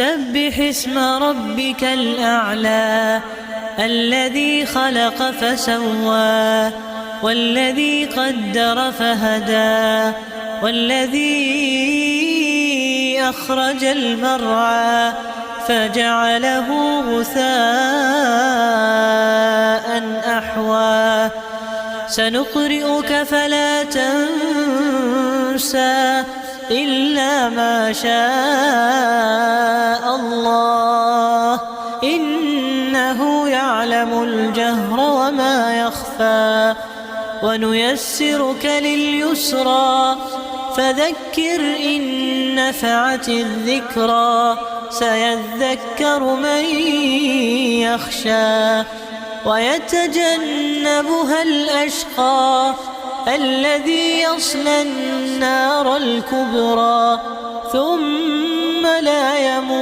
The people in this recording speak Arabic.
سبح اسم ربك الأعلى الذي خلق فسوى والذي قدر فهدى والذي أخرج المرعى فجعله غثاء أحوى سنقرئك فلا تنسى إلا ما شاء الله إنه يعلم الجهر وما يخفى ونيسرك لليسرى فذكر إن نفعت الذكرى سيذكر من يخشى ويتجنبها الأشقى الذي يصلى النار الكبرى ثم لا يموت